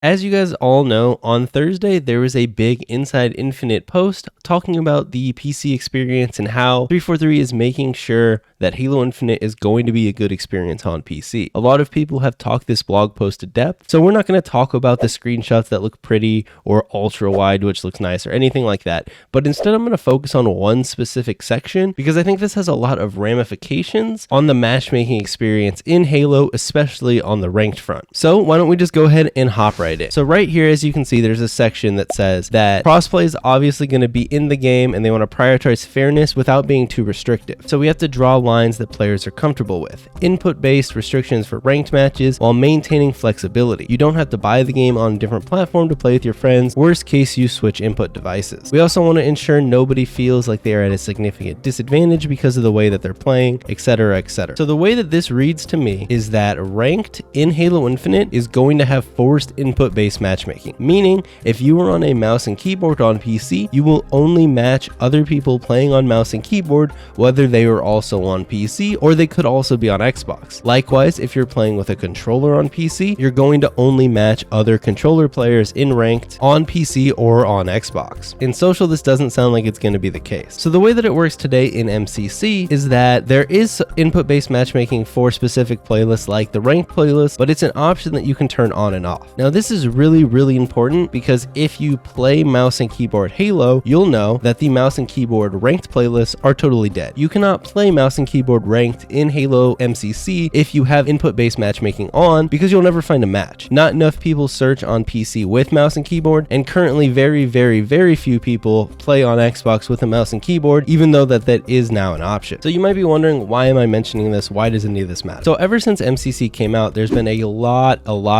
As you guys all know, on Thursday, there was a big Inside Infinite post talking about the PC experience and how 343 is making sure that Halo Infinite is going to be a good experience on PC. A lot of people have talked this blog post to depth, so we're not going to talk about the screenshots that look pretty or ultra wide, which looks nice, or anything like that. But instead, I'm going to focus on one specific section because I think this has a lot of ramifications on the matchmaking experience in Halo, especially on the ranked front. So why don't we just go ahead and hop right in. So right here, as you can see, there's a section that says that crossplay is obviously going to be in the game and they want to prioritize fairness without being too restrictive. So we have to draw lines that players are comfortable with. Input-based restrictions for ranked matches while maintaining flexibility. You don't have to buy the game on a different platform to play with your friends. Worst case, you switch input devices. We also want to ensure nobody feels like they are at a significant disadvantage because of the way that they're playing, etc., etc. So the way that this reads to me is that ranked in Halo Infinite is going to have forced input-based matchmaking, meaning if you are on a mouse and keyboard on PC, you will only match other people playing on mouse and keyboard, whether they are also on PC or they could also be on Xbox. Likewise, if you're playing with a controller on PC, you're going to only match other controller players in ranked on PC or on Xbox. In social, this doesn't sound like it's going to be the case. So the way that it works today in MCC is that there is input-based matchmaking for specific playlists like the ranked playlist, but it's an option that you can turn on and off. Now, this is really important because if you play mouse and keyboard Halo, you'll know that the mouse and keyboard ranked playlists are totally dead. You cannot play mouse and keyboard ranked in Halo MCC if you have input-based matchmaking on because you'll never find a match. Not enough people search on PC with mouse and keyboard, and currently very few people play on Xbox with a mouse and keyboard, even though that is now an option. So you might be wondering, why am I mentioning this? Why does any of this matter? So ever since MCC came out, there's been a lot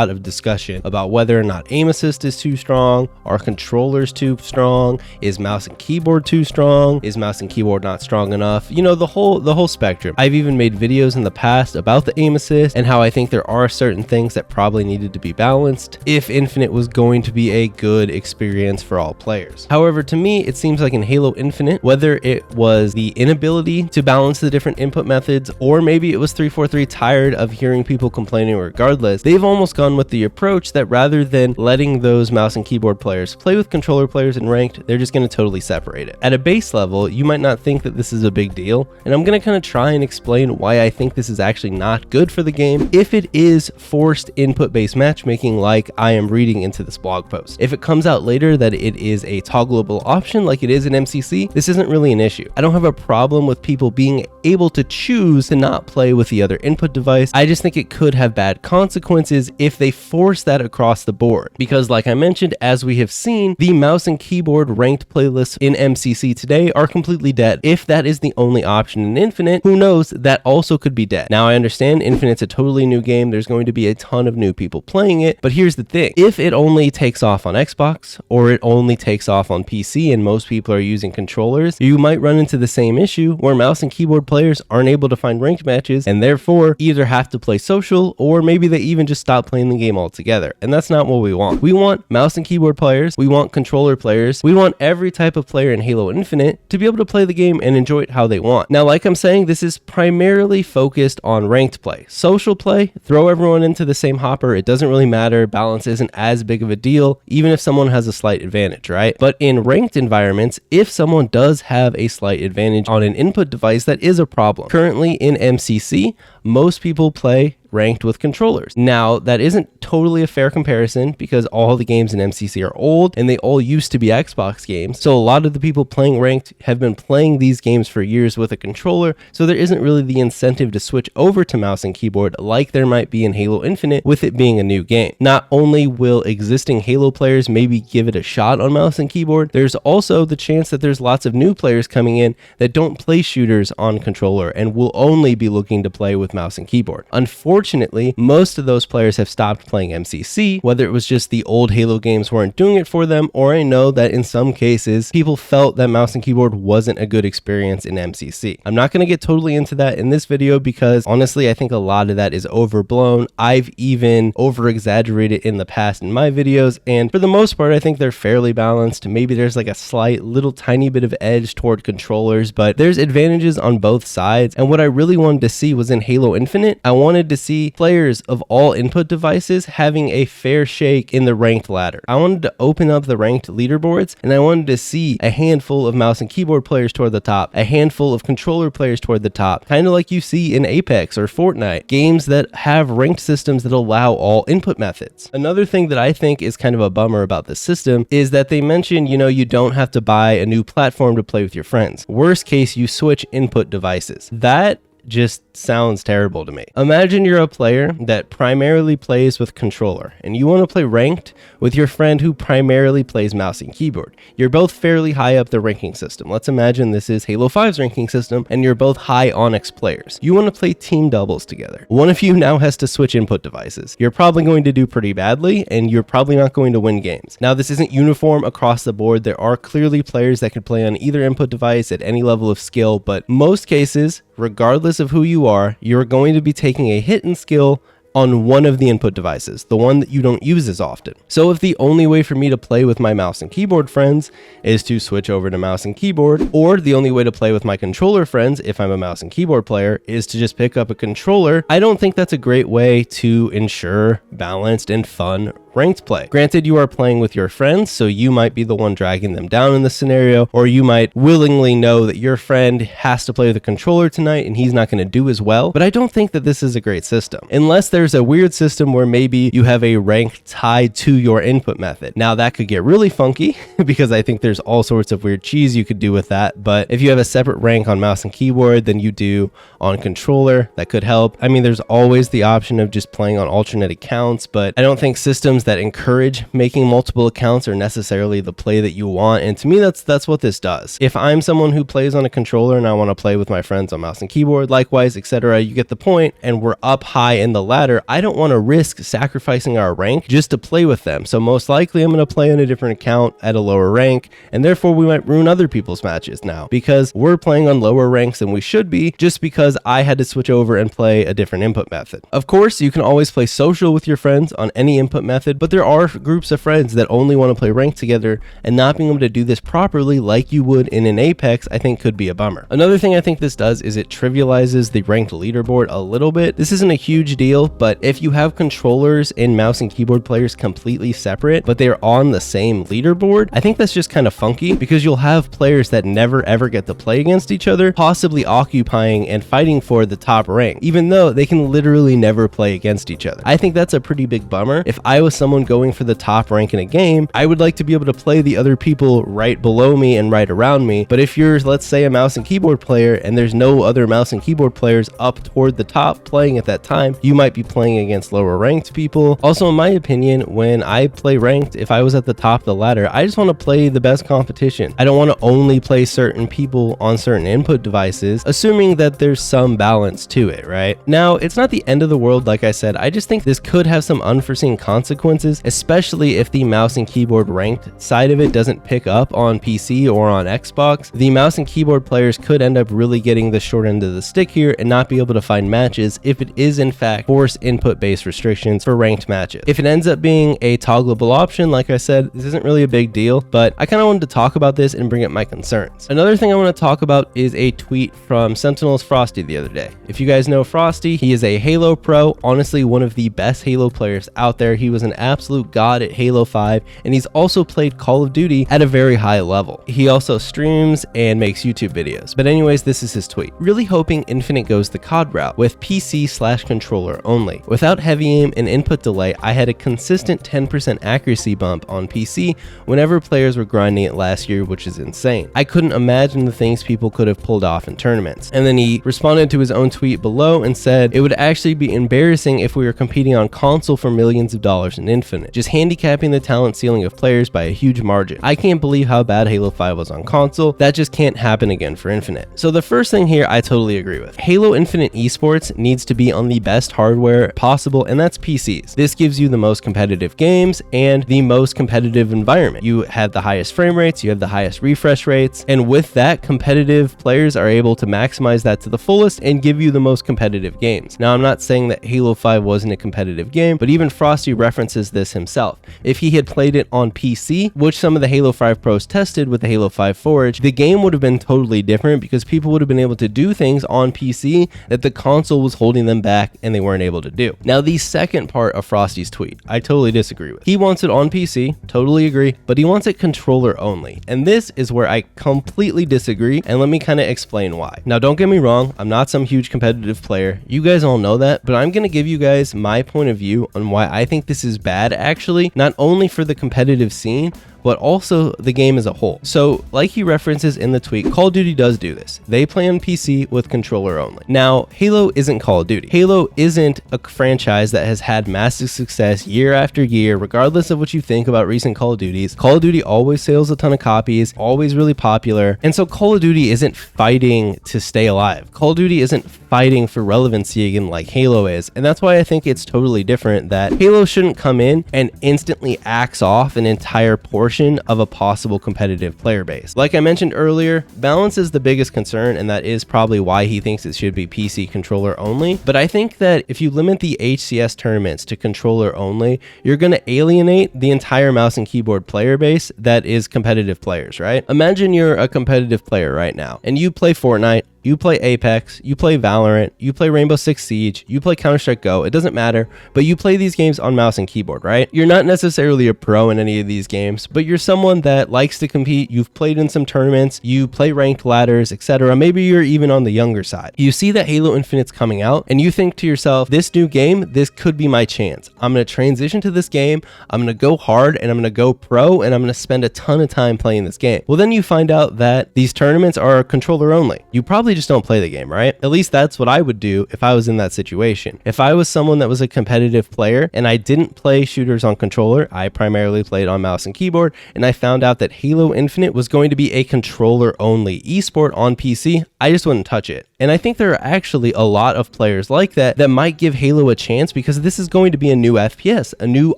of discussion about whether or not aim assist is too strong, are controllers too strong, is mouse and keyboard too strong, is mouse and keyboard not strong enough, you know, the whole spectrum. I've even made videos in the past about the aim assist and how I think there are certain things that probably needed to be balanced if Infinite was going to be a good experience for all players. However, to me, it seems like in Halo Infinite, whether it was the inability to balance the different input methods, or maybe it was 343 tired of hearing people complaining regardless, they've almost gone with the approach that rather than letting those mouse and keyboard players play with controller players in ranked, they're just going to totally separate it. At a base level, you might not think that this is a big deal, and I'm going to kind of try and explain why I think this is actually not good for the game if it is forced input-based matchmaking like I am reading into this blog post. If it comes out later that it is a toggleable option like it is in MCC, this isn't really an issue. I don't have a problem with people being able to choose to not play with the other input device. I just think it could have bad consequences if they force that across the board. Because like I mentioned, as we have seen, the mouse and keyboard ranked playlists in MCC today are completely dead. If that is the only option in Infinite, who knows, that also could be dead. Now I understand Infinite's a totally new game. There's going to be a ton of new people playing it, but here's the thing. If it only takes off on Xbox or it only takes off on PC and most people are using controllers, you might run into the same issue where mouse and keyboard players aren't able to find ranked matches and therefore either have to play social or maybe they even just stop playing the game altogether. And that's not what we want. We want mouse and keyboard players, we want controller players, we want every type of player in Halo Infinite to be able to play the game and enjoy it how they want. Now, like I'm saying, this is primarily focused on ranked play. Social play, throw everyone into the same hopper, it doesn't really matter, balance isn't as big of a deal, even if someone has a slight advantage, right? But in ranked environments, if someone does have a slight advantage on an input device, that is a problem. Currently in MCC, most people play ranked with controllers. Now, that isn't totally a fair comparison because all the games in MCC are old and they all used to be Xbox games. So a lot of the people playing ranked have been playing these games for years with a controller, so there isn't really the incentive to switch over to mouse and keyboard like there might be in Halo Infinite with it being a new game. Not only will existing Halo players maybe give it a shot on mouse and keyboard, there's also the chance that there's lots of new players coming in that don't play shooters on controller and will only be looking to play with mouse and keyboard. Unfortunately, most of those players have stopped playing MCC, whether it was just the old Halo games weren't doing it for them, or I know that in some cases, people felt that mouse and keyboard wasn't a good experience in MCC. I'm not going to get totally into that in this video because honestly, I think a lot of that is overblown. I've even over-exaggerated in the past in my videos, and for the most part, I think they're fairly balanced. Maybe there's like a slight little tiny bit of edge toward controllers, but there's advantages on both sides, and what I really wanted to see was in Halo Infinite, I wanted to see see players of all input devices having a fair shake in the ranked ladder. I wanted to open up the ranked leaderboards, and I wanted to see a handful of mouse and keyboard players toward the top, a handful of controller players toward the top, kind of like you see in Apex or Fortnite, games that have ranked systems that allow all input methods. Another thing that I think is kind of a bummer about this system is that they mention, you don't have to buy a new platform to play with your friends. Worst case, you switch input devices. That just sounds terrible to me. Imagine you're a player that primarily plays with controller and you want to play ranked with your friend who primarily plays mouse and keyboard. You're both fairly high up the ranking system. Let's imagine this is Halo 5's ranking system and you're both high Onyx players. You want to play team doubles together. One of you now has to switch input devices. You're probably going to do pretty badly and you're probably not going to win games. Now, this isn't uniform across the board. There are clearly players that can play on either input device at any level of skill, but most cases, regardless of who you are, you're going to be taking a hit in skill on one of the input devices, the one that you don't use as often. So if the only way for me to play with my mouse and keyboard friends is to switch over to mouse and keyboard, or the only way to play with my controller friends, if I'm a mouse and keyboard player, is to just pick up a controller, I don't think that's a great way to ensure balanced and fun ranked play. Granted, you are playing with your friends, so you might be the one dragging them down in this scenario, or you might willingly know that your friend has to play with a controller tonight and he's not going to do as well, but I don't think that this is a great system. Unless there's a weird system where maybe you have a rank tied to your input method. Now that could get really funky because I think there's all sorts of weird cheese you could do with that, but if you have a separate rank on mouse and keyboard than you do on controller, that could help. I mean, there's always the option of just playing on alternate accounts, but I don't think systems that encourage making multiple accounts are necessarily the play that you want, and to me that's what this does. If I'm someone who plays on a controller and I want to play with my friends on mouse and keyboard, likewise, etc., you get the point, and we're up high in the ladder, I don't want to risk sacrificing our rank just to play with them. So most likely I'm going to play on a different account at a lower rank, and therefore we might ruin other people's matches now because we're playing on lower ranks than we should be just because I had to switch over and play a different input method. Of course, you can always play social with your friends on any input method, but there are groups of friends that only want to play ranked together, and not being able to do this properly like you would in an Apex, I think could be a bummer. Another thing I think this does is it trivializes the ranked leaderboard a little bit. This isn't a huge deal, but if you have controllers and mouse and keyboard players completely separate, but they're on the same leaderboard, I think that's just kind of funky because you'll have players that never ever get to play against each other, possibly occupying and fighting for the top rank, even though they can literally never play against each other. I think that's a pretty big bummer. If I was someone going for the top rank in a game, I would like to be able to play the other people right below me and right around me. But if you're, let's say, a mouse and keyboard player and there's no other mouse and keyboard players up toward the top playing at that time, you might be playing against lower ranked people. Also, in my opinion, when I play ranked, if I was at the top of the ladder, I just want to play the best competition. I don't want to only play certain people on certain input devices, assuming that there's some balance to it, right? Now, it's not the end of the world, like I said. I just think this could have some unforeseen consequences, especially if the mouse and keyboard ranked side of it doesn't pick up on PC or on Xbox. The mouse and keyboard players could end up really getting the short end of the stick here and not be able to find matches if it is in fact force input based restrictions for ranked matches. If it ends up being a toggleable option, like I said, this isn't really a big deal, but I kind of wanted to talk about this and bring up my concerns. Another thing I want to talk about is a tweet from Sentinel's Frosty the other day. If you guys know Frosty, he is a Halo pro, honestly one of the best Halo players out there. He was an absolute god at Halo 5, and he's also played Call of Duty at a very high level. He also streams and makes YouTube videos. But anyways, this is his tweet. Really hoping Infinite goes the COD route with PC/controller only. Without heavy aim and input delay, I had a consistent 10% accuracy bump on PC whenever players were grinding it last year, which is insane. I couldn't imagine the things people could have pulled off in tournaments. And then he responded to his own tweet below and said, it would actually be embarrassing if we were competing on console for millions of dollars in Infinite, just handicapping the talent ceiling of players by a huge margin. I can't believe how bad Halo 5 was on console. That just can't happen again for Infinite. So the first thing here I totally agree with. Halo Infinite esports needs to be on the best hardware possible, and that's PCs. This gives you the most competitive games and the most competitive environment. You have the highest frame rates, you have the highest refresh rates, and with that, competitive players are able to maximize that to the fullest and give you the most competitive games. Now, I'm not saying that Halo 5 wasn't a competitive game, but even Frosty references references this himself. If he had played it on PC, which some of the Halo 5 pros tested with the Halo 5 Forge, the game would have been totally different because people would have been able to do things on PC that the console was holding them back and they weren't able to do. Now, the second part of Frosty's tweet, I totally disagree with. He wants it on PC, totally agree, but he wants it controller only. And this is where I completely disagree, and let me kind of explain why. Now, don't get me wrong, I'm not some huge competitive player. You guys all know that, but I'm going to give you guys my point of view on why I think this is bad, actually, not only for the competitive scene, but also the game as a whole. So like he references in the tweet, Call of Duty does do this. They play on PC with controller only. Now, Halo isn't Call of Duty. Halo isn't a franchise that has had massive success year after year, regardless of what you think about recent Call of Duties. Call of Duty always sells a ton of copies, always really popular. And so Call of Duty isn't fighting to stay alive. Call of Duty isn't fighting for relevancy again like Halo is. And that's why I think it's totally different that Halo shouldn't come in and instantly axe off an entire portion of a possible competitive player base. Like I mentioned earlier, balance is the biggest concern, and that is probably why he thinks it should be PC controller only. But I think that if you limit the HCS tournaments to controller only, you're going to alienate the entire mouse and keyboard player base that is competitive players, right? Imagine you're a competitive player right now and you play Fortnite, you play Apex, you play Valorant, you play Rainbow Six Siege, you play Counter-Strike Go, it doesn't matter, but you play these games on mouse and keyboard, right? You're not necessarily a pro in any of these games, but you're someone that likes to compete, you've played in some tournaments, you play ranked ladders, etc. Maybe you're even on the younger side. You see that Halo Infinite's coming out, and you think to yourself, this new game, this could be my chance. I'm going to transition to this game, I'm going to go hard, and I'm going to go pro, and I'm going to spend a ton of time playing this game. Well, then you find out that these tournaments are controller only. You probably just don't play the game, right? At least that's what I would do if I was in that situation. If I was someone that was a competitive player and I didn't play shooters on controller, I primarily played on mouse and keyboard, and I found out that Halo Infinite was going to be a controller only esport on PC, I just wouldn't touch it. And I think there are actually a lot of players like that that might give Halo a chance because this is going to be a new FPS, a new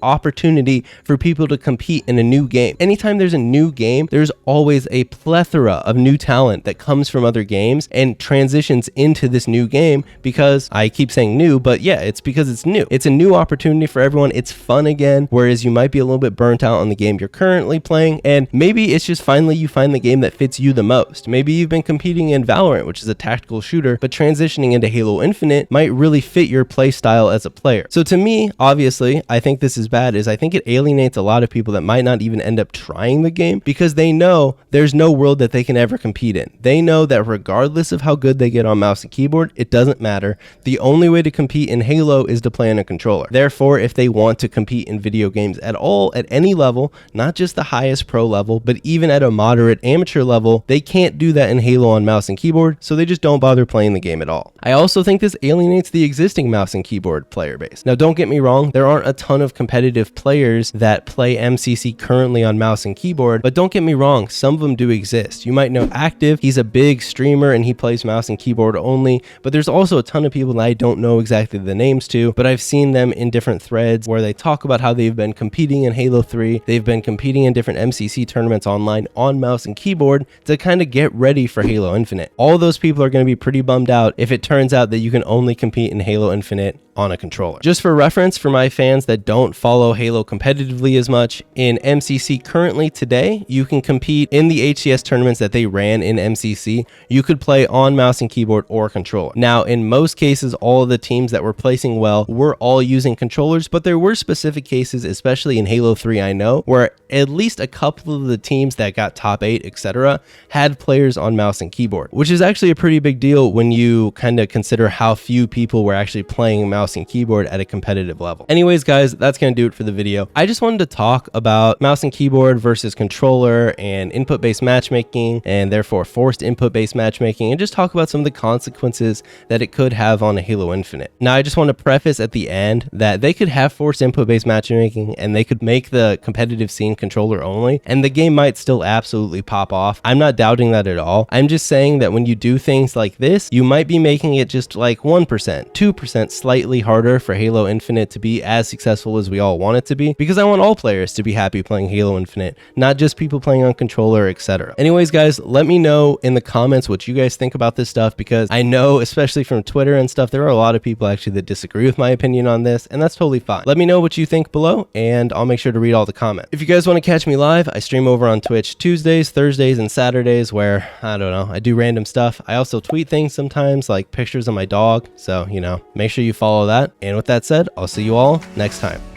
opportunity for people to compete in a new game. Anytime there's a new game, there's always a plethora of new talent that comes from other games and transitions into this new game because I keep saying new, but yeah, it's because it's new. It's a new opportunity for everyone. It's fun again, whereas you might be a little bit burnt out on the game you're currently playing, and maybe it's just finally you find the game that fits you the most. Maybe you've been competing in Valorant, which is a tactical shooter, but transitioning into Halo Infinite might really fit your play style as a player. So to me, obviously, I think this is bad, is I think it alienates a lot of people that might not even end up trying the game because they know there's no world that they can ever compete in. They know that regardless of how good they get on mouse and keyboard, it doesn't matter. The only way to compete in Halo is to play on a controller. Therefore, if they want to compete in video games at all, at any level, not just the highest pro level, but even at a moderate amateur level, they can't do that in Halo on mouse and keyboard, so they just don't bother playing the game at all. I also think this alienates the existing mouse and keyboard player base. Now, don't get me wrong, there aren't a ton of competitive players that play MCC currently on mouse and keyboard, but don't get me wrong, some of them do exist. You might know Active, he's a big streamer and he plays mouse and keyboard only, but there's also a ton of people that I don't know exactly the names to, but I've seen them in different threads where they talk about how they've been competing in Halo 3, they've been competing in different MCC tournaments online on mouse and keyboard to kind of get ready for Halo Infinite. All those people are going to be pretty bummed out if it turns out that you can only compete in Halo Infinite on a controller. Just for reference, for my fans that don't follow Halo competitively as much, in MCC currently today, you can compete in the HCS tournaments that they ran in MCC. You could play on mouse and keyboard or controller. Now, in most cases, all of the teams that were placing well were all using controllers, but there were specific cases, especially in Halo 3, I know, where at least a couple of the teams that got top 8, etc., had players on mouse and keyboard, which is actually a pretty big deal when you kind of consider how few people were actually playing mouse and keyboard at a competitive level. Anyways, guys, that's going to do it for the video. I just wanted to talk about mouse and keyboard versus controller and input-based matchmaking, and therefore forced input-based matchmaking, and just talk about some of the consequences that it could have on a Halo Infinite. Now, I just want to preface at the end that they could have forced input-based matchmaking and they could make the competitive scene controller only, and the game might still absolutely pop off. I'm not doubting that at all. I'm just saying that when you do things like this, this, you might be making it just like 1%, 2% slightly harder for Halo Infinite to be as successful as we all want it to be, because I want all players to be happy playing Halo Infinite, not just people playing on controller, etc. Anyways, guys, let me know in the comments what you guys think about this stuff, because I know, especially from Twitter and stuff, there are a lot of people actually that disagree with my opinion on this, and that's totally fine. Let me know what you think below, and I'll make sure to read all the comments. If you guys want to catch me live, I stream over on Twitch Tuesdays, Thursdays, and Saturdays, where, I don't know, I do random stuff. I also tweet things sometimes, like pictures of my dog, so, you know, make sure you follow that. And with that said, I'll see you all next time.